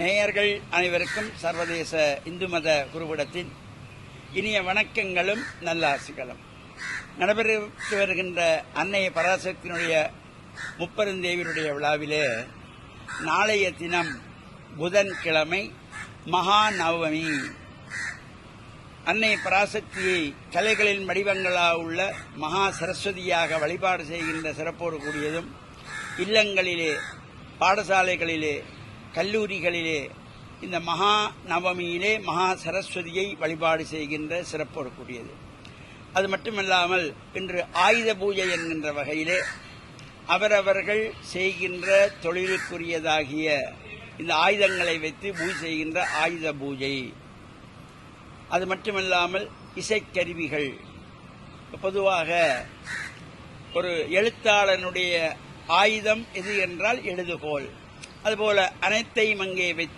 நேயர்கள் அனைவருக்கும் சர்வதேச இந்து மத குருவிடத்தின் இனிய வணக்கங்களும் நல்லாசிகளும். நடைபெற்று வருகின்ற அன்னை பராசக்தியினுடைய முப்பெருந்தேவியருடைய விழாவிலே நாளைய தினம் புதன்கிழமை மகா நவமி. அன்னை பராசக்தியை கலைகளின் வடிவங்களாக உள்ள மகா சரஸ்வதியாக வழிபாடு செய்கின்ற சிறப்போடு கூடியதும், இல்லங்களிலே, பாடசாலைகளிலே, கல்லூரிகளிலே இந்த மகா நவமியிலே மகா சரஸ்வதியை வழிபாடு செய்கின்ற சிறப்போடு கூடியது. அது மட்டுமல்லாமல் இன்று ஆயுத பூஜை என்கின்ற வகையிலே அவரவர்கள் செய்கின்ற தொழிலுக்குரியதாகிய இந்த ஆயுதங்களை வைத்து பூஜை செய்கின்ற ஆயுத பூஜை. அது மட்டுமல்லாமல் இசைக்கருவிகள், பொதுவாக ஒரு எழுத்தாளனுடைய ஆயுதம் எது என்றால் எழுதுகோல். அதுபோல அனைத்தையும் அங்கே வைத்து